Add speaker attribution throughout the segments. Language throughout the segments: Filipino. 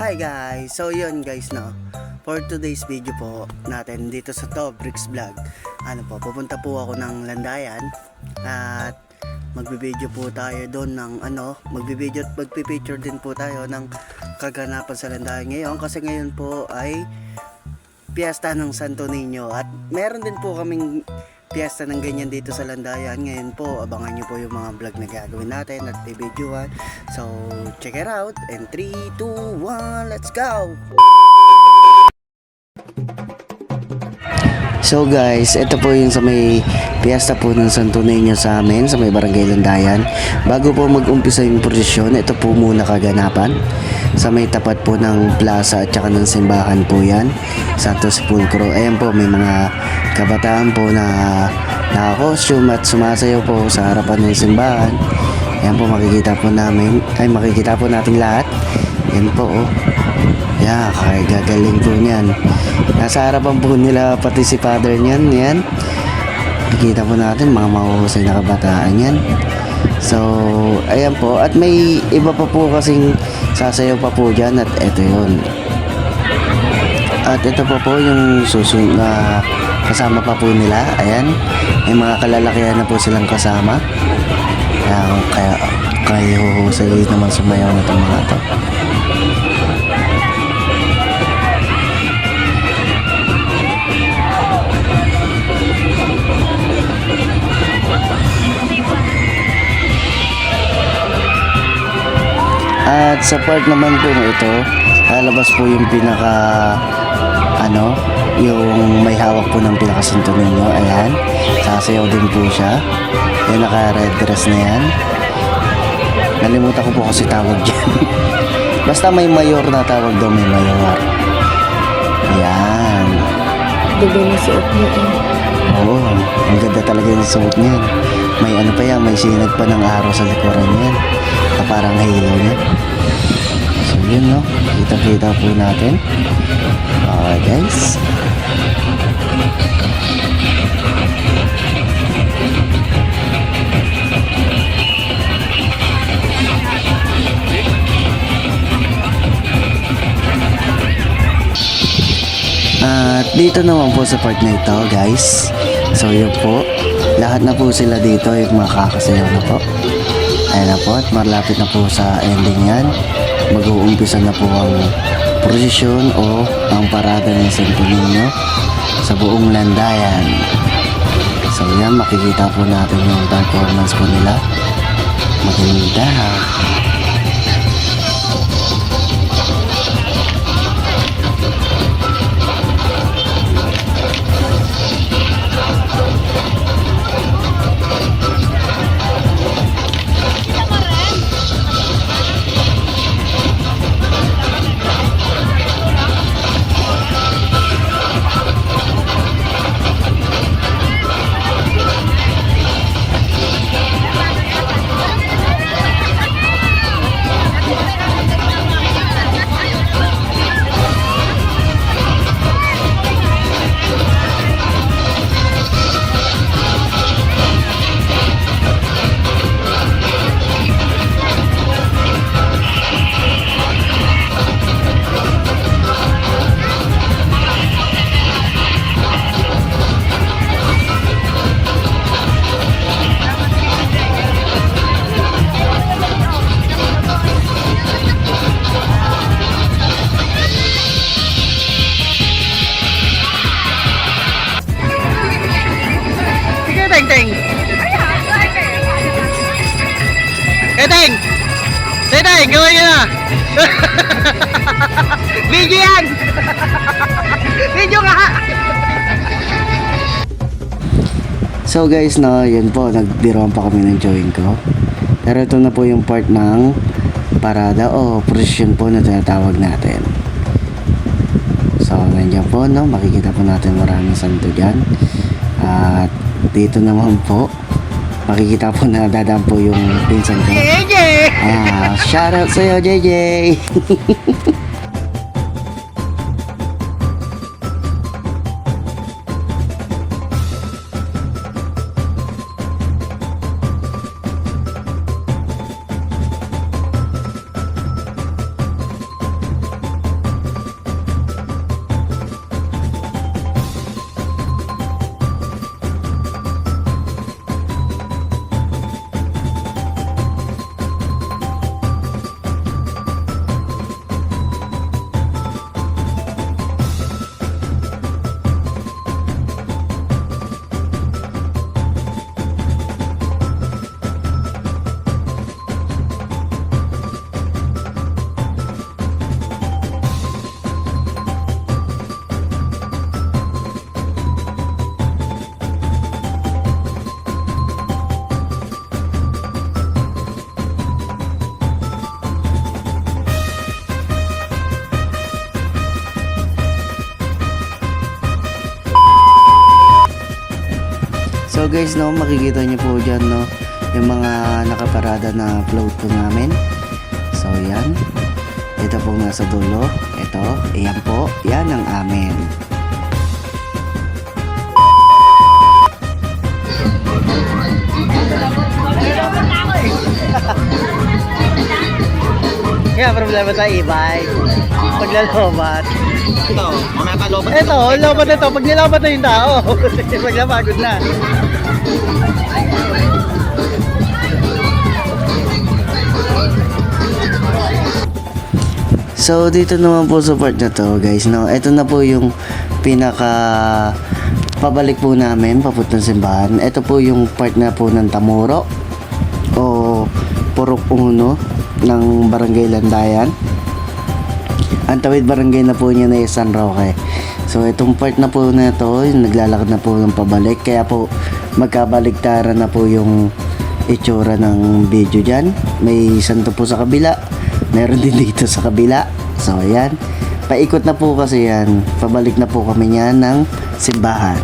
Speaker 1: Hi guys! So yun guys no, for today's video po natin dito sa Tobrix Vlog, pupunta po ako ng Landayan at magbibideo po tayo doon ng magbibideo at magpipicture din po tayo ng kaganapan sa Landayan ngayon kasi ngayon po ay Piyesta ng Santo Niño at meron din po kaming piyesta ng ganyan dito sa Landayan. Ngayon po, abangan nyo po yung mga vlog na gagawin natin at i-videoan. So, check it out. And 3, 2, 1, let's go! So guys, ito po yung sa may piyesta po ng Santo Niño sa amin, sa may barangay Landayan. Bago po mag-umpisa yung prosesyon, ito po muna kaganapan. Sa may tapat po ng plaza at saka ng simbahan po yan, Santo Sepulcro. Ayan po, may mga kabataan po na naka-costume at sumasayaw po sa harapan ng simbahan. Ayan po, makikita po natin lahat. Ayan po, oh. Yeah, kaya gagaling po niyan. Nasa harapan po nila pati si father niyan. Yan. Nakikita po natin mga mahuhusay na kabataan yan. So, ayan po. At may iba pa po kasing sasayaw pa po dyan. At eto yun. At ito po yung susunod na kasama pa po nila. Ayan. May mga kalalakihan na po silang kasama. Kaya huhusay naman sumayaw na itong mga ito. At sa part naman po ito, lalabas po yung yung may hawak po ng pinakasinto ninyo. Ayan, sasayaw din po siya. Ayan, naka-red dress na yan. Nalimutan ko po kasi tawag dyan. Basta may mayor na tawag daw, may mayor. Ayan.
Speaker 2: Ganda na suot niya eh.
Speaker 1: Oo, ang ganda talaga yung suot niyan. May pa yan, may sinag pa ng araw sa likuran niyan. Na parang halo niya. So yun no, kita-kita po natin. Okay guys. At dito naman po sa part na ito guys. So yun po, lahat na po sila dito yung makakasayaw na po. Ayan na po, at malapit na po sa ending yan. Mag-uumpisa na po ang prosesyon o ang parada ng Santo Niño sa buong Landayan. So yan, makikita po natin yung performance po nila. Maganda. Teng, gawin nyo na! Video yan! Video nga! So guys, yun po, nagbiroan pa kami ng join ko. Pero ito na po yung part ng parada o prosesyon po na tinatawag natin. So nandiyan po, makikita po natin maraming santo dyan. At dito naman po, makikita po na dadaan po yung pinsan ko. JJ! Shout out sa'yo, JJ! So guys, no, makikita nyo po dyan, no, yung mga nakaparada na float po namin. So yan, ito po nasa dulo. Ito, ayan po, yan ang amin.
Speaker 3: Kaya problema sa e-bike. Paglalobat.
Speaker 4: Ito, mamaya ka lobat.
Speaker 3: Ito, lobat na ito. Pag nilobat na yung tao, maglapagod na.
Speaker 1: So dito naman po sa part na to guys, no, ito na po yung pinaka pabalik po namin papuntang simbahan. Ito po yung part na po ng Tamuro o Purok Uno ng Barangay Landayan. Ang tawid barangay na po niya na San Roque. So itong part na po na to, yung naglalakad na po ng pabalik, kaya po magkabaligtaran na po yung itsura ng video dyan. May santo po sa kabila, meron din dito sa kabila. So ayan, paikot na po kasi yan, pabalik na po kami niyan ng simbahan.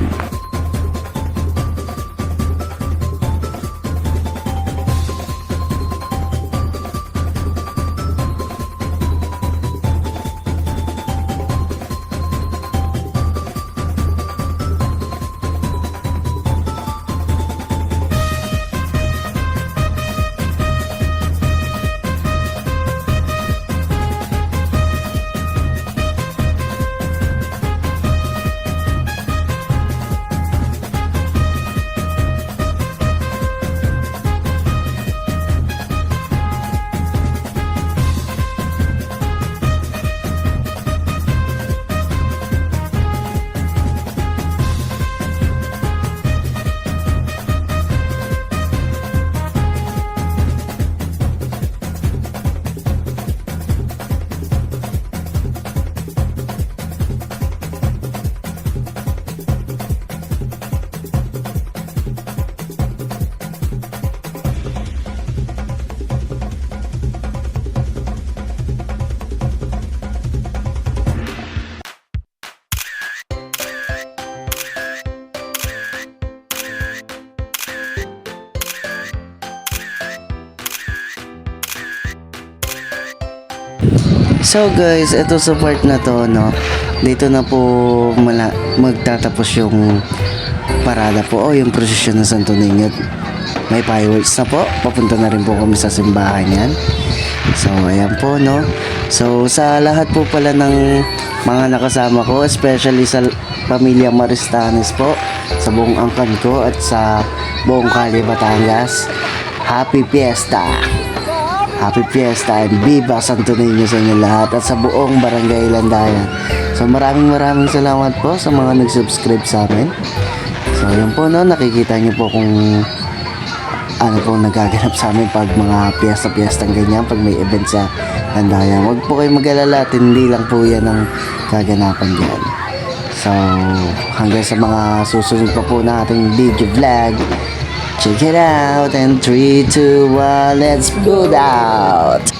Speaker 1: So guys, ito sa part na to, no, dito na po magtatapos yung parada po o yung prosesyon ng Santo Niño. May fireworks na po, papunta na rin po kami sa simbahan yan. So ayan po, no. So sa lahat po pala ng mga nakasama ko, especially sa pamilya Maristanes po, sa buong angkan ko at sa buong Cali, Batangas, Happy Fiesta! Happy Fiesta and Viva Santo Niño sa inyo lahat at sa buong Barangay Landayan. So maraming salamat po sa mga nag-subscribe sa amin. So yun po, no, nakikita nyo po kung ano po nagaganap sa amin pag mga piyesta-piyestang ganyan, pag may event sa Landayan. Huwag po kayo mag-alala at hindi lang po yan ang kaganapan dyan. So hanggang sa mga susunod pa po na ating video vlog, check it out, and 3, 2, 1, let's go out!